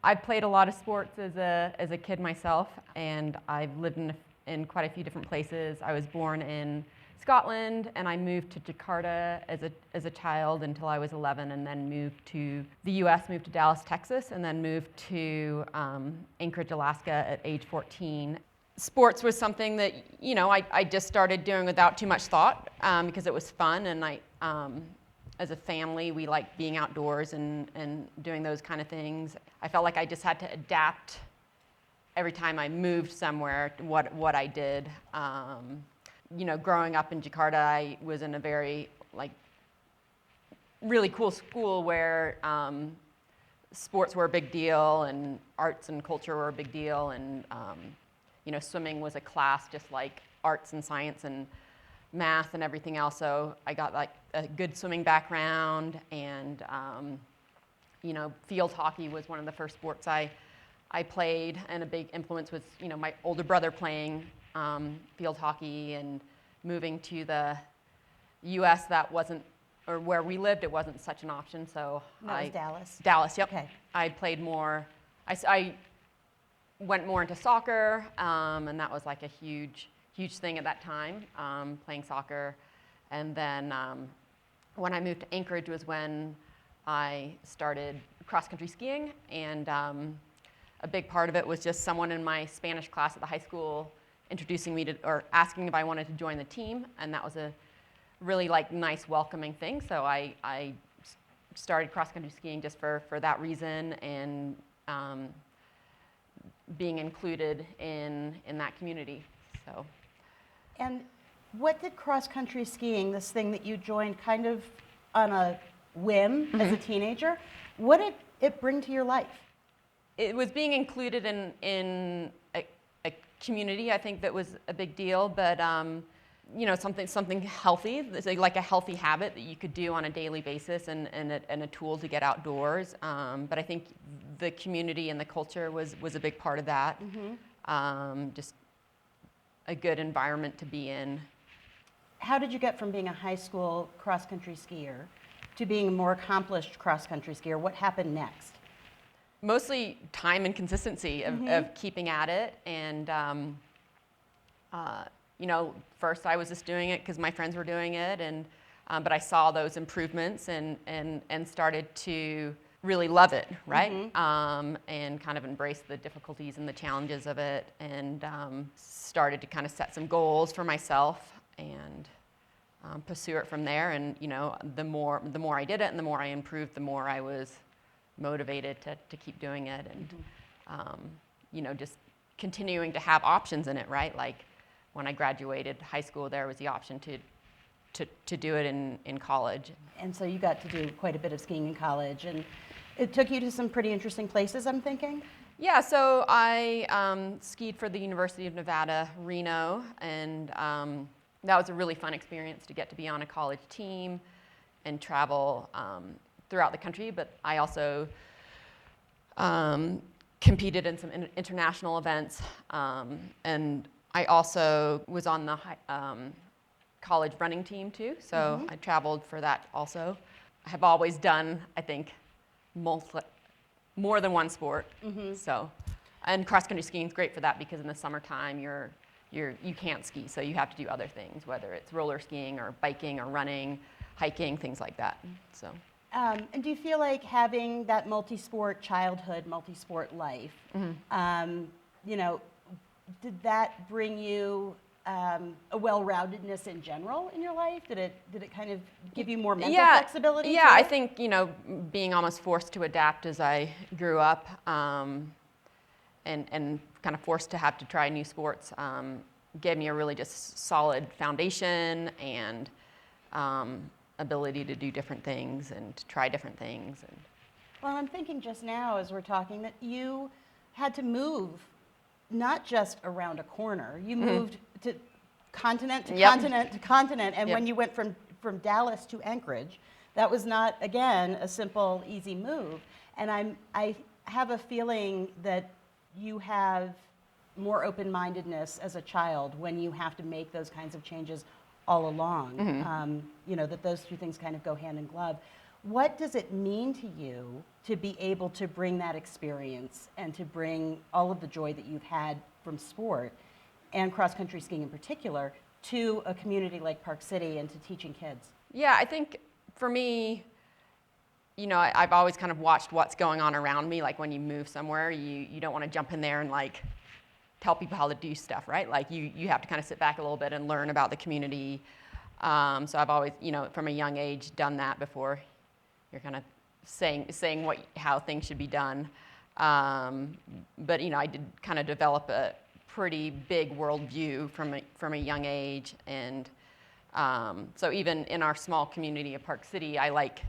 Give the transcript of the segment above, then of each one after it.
I played a lot of sports as a kid myself, and I've lived in quite a few different places. I was born in Scotland, and I moved to Jakarta as a child until I was 11, and then moved to the U.S., moved to Dallas, Texas, and then moved to Anchorage, Alaska at age 14. Sports was something that, I just started doing without too much thought because it was fun, and as a family, we liked being outdoors and doing those kind of things. I felt like I just had to adapt every time I moved somewhere what I did. Growing up in Jakarta, I was in a very really cool school where sports were a big deal and arts and culture were a big deal, and swimming was a class just like arts and science and math and everything else. So I got a good swimming background, and field hockey was one of the first sports I played, and a big influence was my older brother playing field hockey, and moving to the U.S. that wasn't, or where we lived, it wasn't such an option. So that was Dallas. Dallas, yep. Okay. I played more. I went more into soccer, and that was like a huge thing at that time, playing soccer. And then when I moved to Anchorage was when I started cross-country skiing, and a big part of it was just someone in my Spanish class at the high school introducing me to, or asking if I wanted to join the team, and that was a really nice welcoming thing. So I started cross-country skiing just for that reason, and being included in that community. So. And what did cross-country skiing, this thing that you joined kind of on a whim as a teenager, what did it bring to your life? It was being included in a community. I think that was a big deal, but something healthy. It's like a healthy habit that you could do on a daily basis, and a tool to get outdoors. But I think the community and the culture was a big part of that. Mm-hmm. Just a good environment to be in. How did you get from being a high school cross-country skier to being a more accomplished cross-country skier? What happened next? Mostly time and consistency of keeping at it. And, first I was just doing it because my friends were doing it. But I saw those improvements and started to really love it, right? Mm-hmm. And kind of embrace the difficulties and the challenges of it, and started to kind of set some goals for myself and pursue it from there. And the more I did it and the more I improved, the more I was motivated to keep doing it, and just continuing to have options in it, right? Like when I graduated high school, there was the option to do it in college. And so you got to do quite a bit of skiing in college, and it took you to some pretty interesting places, I'm thinking? Yeah, so I skied for the University of Nevada, Reno, and that was a really fun experience to get to be on a college team and travel throughout the country. But I also competed in some international events, and I also was on the college running team too, so I traveled for that also. I have always done, I think, more than one sport. So, and cross-country skiing is great for that, because in the summertime you can't ski, so you have to do other things, whether it's roller skiing or biking or running, hiking, things like that. So. And do you feel like having that multi-sport childhood, multi-sport life, did that bring you a well-roundedness in general in your life? Did it kind of give you more mental flexibility? Yeah, I think being almost forced to adapt as I grew up, and kind of forced to have to try new sports, gave me a really just solid foundation and ability to do different things and to try different things. Well, I'm thinking just now as we're talking that you had to move not just around a corner. You moved to continent to continent to continent, and when you went from Dallas to Anchorage, that was not, again, a simple, easy move. And I have a feeling that you have more open-mindedness as a child when you have to make those kinds of changes all along. That those two things kind of go hand in glove. What does it mean to you to be able to bring that experience and to bring all of the joy that you've had from sport and cross-country skiing in particular to a community like Park City and to teaching kids? Yeah, I think for me, I've always kind of watched what's going on around me. Like when you move somewhere, you don't want to jump in there and like tell people how to do stuff, right? Like you have to kind of sit back a little bit and learn about the community. So I've always, from a young age done that before you're kind of saying how things should be done. But I did kind of develop a pretty big worldview from a young age, and so even in our small community of Park City, I like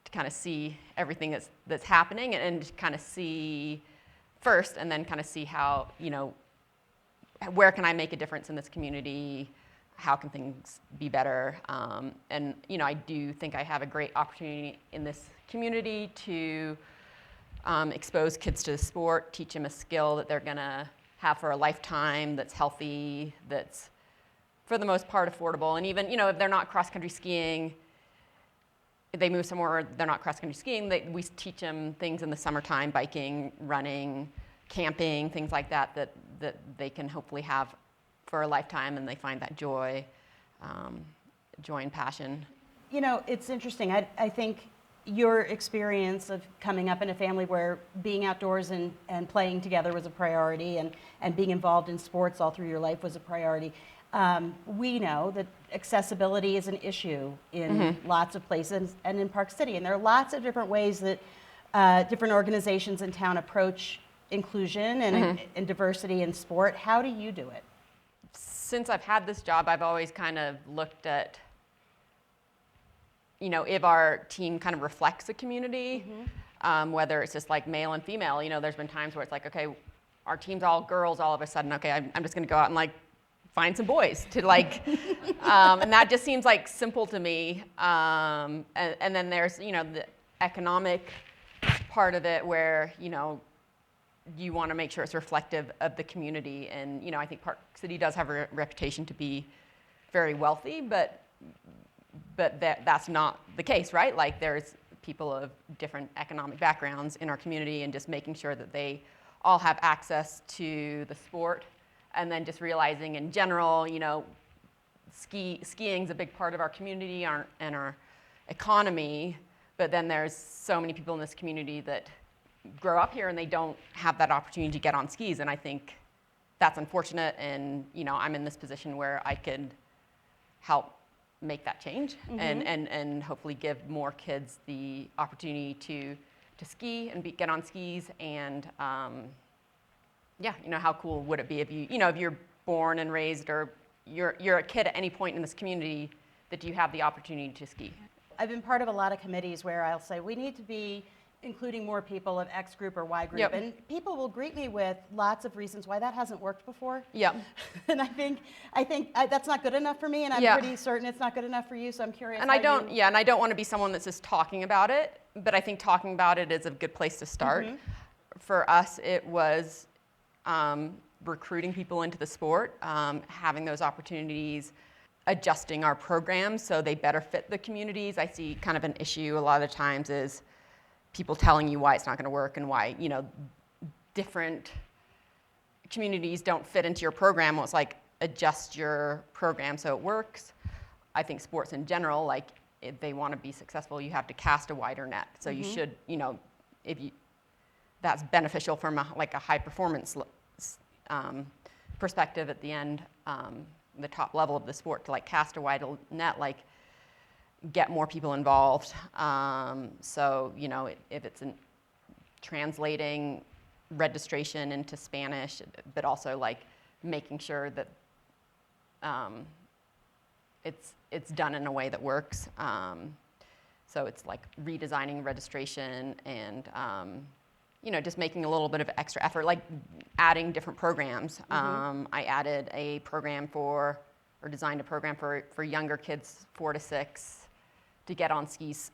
to kind of see everything that's happening and kind of see first, and then kind of see how where can I make a difference in this community. How can things be better? And I do think I have a great opportunity in this community to expose kids to the sport, teach them a skill that they're gonna have for a lifetime, that's healthy, that's for the most part affordable. And even if they're not cross-country skiing, if they move somewhere they're not cross-country skiing, we teach them things in the summertime: biking, running, camping, things like that they can hopefully have for a lifetime, and they find that joy and passion. It's interesting. I think your experience of coming up in a family where being outdoors and playing together was a priority, and being involved in sports all through your life was a priority. We know that accessibility is an issue in lots of places and in Park City, and there are lots of different ways that different organizations in town approach inclusion and diversity in sport. How do you do it? Since I've had this job, I've always kind of looked at, if our team kind of reflects the community, whether it's just like male and female. There's been times where it's like, okay, our team's all girls all of a sudden. Okay, I'm just going to go out and like find some boys to like, and that just seems like simple to me. And then there's, the economic part of it where, you want to make sure it's reflective of the community. And, I think Park City does have a reputation to be very wealthy, but that's not the case, right? Like there's people of different economic backgrounds in our community, and just making sure that they all have access to the sport. And then just realizing in general, skiing's a big part of our community and our economy, but then there's so many people in this community that grow up here and they don't have that opportunity to get on skis, and I think that's unfortunate. And I'm in this position where I could help make that change, and hopefully give more kids the opportunity to ski and get on skis. And how cool would it be if if you're born and raised, or you're a kid at any point in this community, that you have the opportunity to ski. I've been part of a lot of committees where I'll say we need to be including more people of X group or Y group. Yep. And people will greet me with lots of reasons why that hasn't worked before. Yeah. And I think that's not good enough for me, and I'm pretty certain it's not good enough for you, so I'm curious. And I don't want to be someone that's just talking about it, but I think talking about it is a good place to start. For us, it was recruiting people into the sport, having those opportunities, adjusting our programs so they better fit the communities. I see kind of an issue a lot of the times is people telling you why it's not going to work, and why different communities don't fit into your program. Well, it's like, adjust your program so it works. I think sports in general, like if they want to be successful, you have to cast a wider net. So you should, that's beneficial from a high performance perspective at the end, the top level of the sport, to like cast a wider net, like get more people involved. So, if it's translating registration into Spanish, but also like making sure that it's done in a way that works. So it's like redesigning registration and, just making a little bit of extra effort, like adding different programs. I added a program designed a program for younger kids, 4 to 6, to get on skis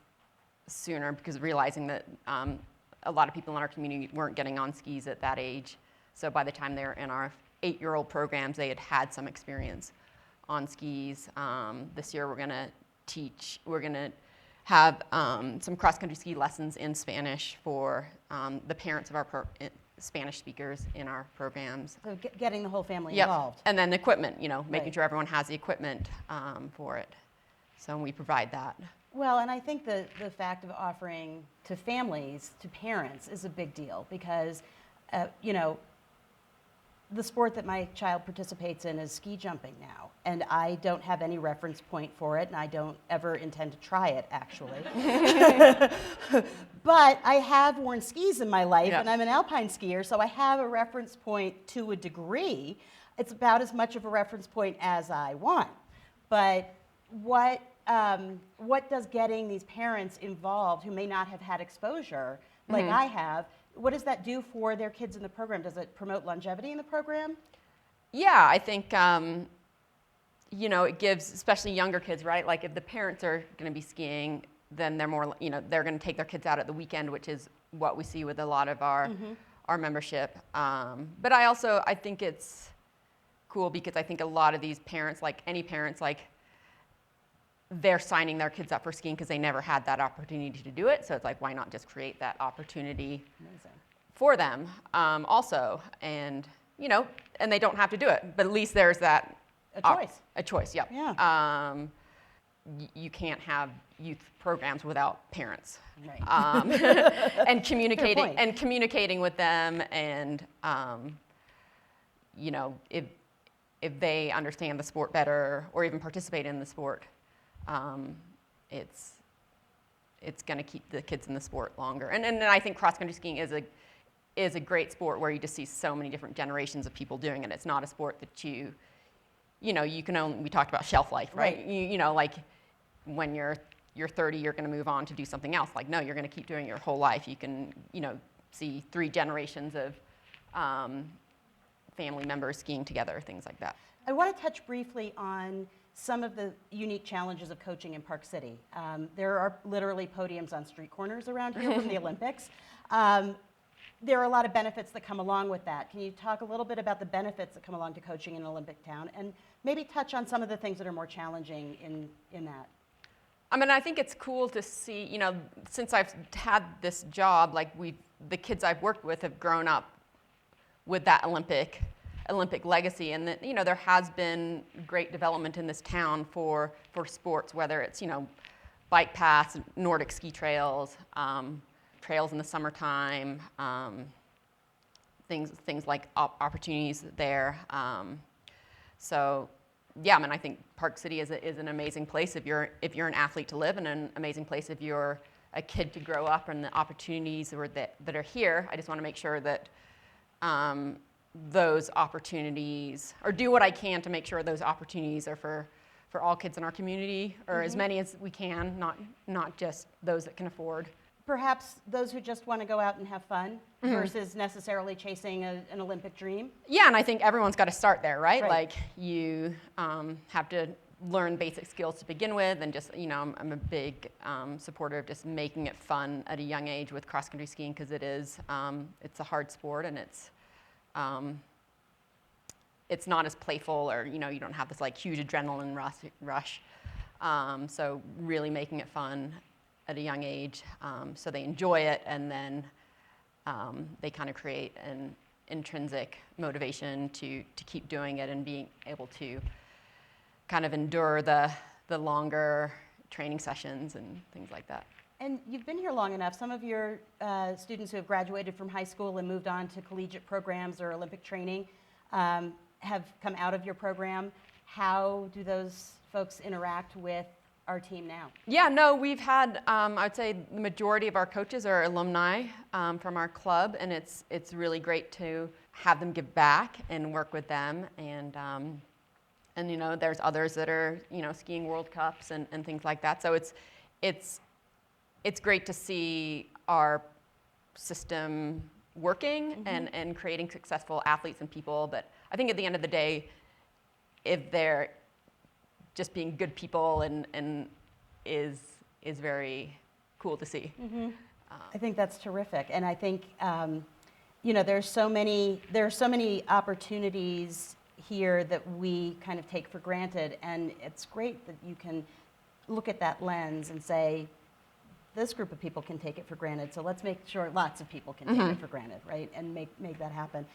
sooner, because realizing that a lot of people in our community weren't getting on skis at that age. So by the time they were in our 8-year-old programs, they had some experience on skis. This year we're going to have some cross-country ski lessons in Spanish for the parents of our Spanish speakers in our programs. So getting the whole family Yep. involved. And then equipment, making Right. sure everyone has the equipment for it. So we provide that. Well, and I think the fact of offering to families, to parents, is a big deal because, the sport that my child participates in is ski jumping now, and I don't have any reference point for it, and I don't ever intend to try it, actually. But I have worn skis in my life, Yep. and I'm an alpine skier, so I have a reference point to a degree. It's about as much of a reference point as I want. But what does getting these parents involved who may not have had exposure like I have, what does that do for their kids in the program? Does it promote longevity in the program? Yeah, I think, it gives, especially younger kids, right? Like if the parents are going to be skiing, then they're more, they're going to take their kids out at the weekend, which is what we see with a lot of our membership. But I think it's cool because I think a lot of these parents, like any parents, like they're signing their kids up for skiing because they never had that opportunity to do it. So it's like, why not just create that opportunity for them also? And, and they don't have to do it, but at least there's that. A choice. A choice, yep. Yeah. You can't have youth programs without parents. Right. And communicating with them and, if they understand the sport better or even participate in the sport, it's going to keep the kids in the sport longer. And I think cross-country skiing is a great sport where you just see so many different generations of people doing it. It's not a sport that you can only, we talked about shelf life, right? Like when you're 30, you're going to move on to do something else. Like, no, you're going to keep doing it your whole life. You can, see 3 generations of family members skiing together, things like that. I want to touch briefly on some of the unique challenges of coaching in Park City. There are literally podiums on street corners around here from the Olympics. There are a lot of benefits that come along with that. Can you talk a little bit about the benefits that come along to coaching in an Olympic town and maybe touch on some of the things that are more challenging in that? I think it's cool to see, since I've had this job, like the kids I've worked with have grown up with that Olympic legacy, and that there has been great development in this town for sports, whether it's bike paths, Nordic ski trails, trails in the summertime, things like opportunities there. So yeah, I think Park City is an amazing place if you're an athlete to live, and an amazing place if you're a kid to grow up, and the opportunities that are here. I just want to make sure that those opportunities, or do what I can to make sure those opportunities are for all kids in our community, or as many as we can, not just those that can afford. Perhaps those who just want to go out and have fun versus necessarily chasing an Olympic dream. Yeah, and I think everyone's got to start there, right? Right. Like you have to learn basic skills to begin with, and just, I'm a big supporter of just making it fun at a young age with cross-country skiing, because it's a hard sport, and it's not as playful, or you don't have this like huge adrenaline rush. So really making it fun at a young age, so they enjoy it, and then they kind of create an intrinsic motivation to keep doing it, and being able to kind of endure the longer training sessions and things like that. And you've been here long enough. Some of your students who have graduated from high school and moved on to collegiate programs or Olympic training have come out of your program. How do those folks interact with our team now? Yeah, no, we've had, I would say the majority of our coaches are alumni from our club, and it's really great to have them give back and work with them. And there's others that are, skiing World Cups and things like that. So it's great to see our system working and creating successful athletes and people. But I think at the end of the day, if they're just being good people and is very cool to see. I think that's terrific, and I think there are so many opportunities here that we kind of take for granted, and it's great that you can look at that lens and say, this group of people can take it for granted, so let's make sure lots of people can take it for granted, right? And make that happen.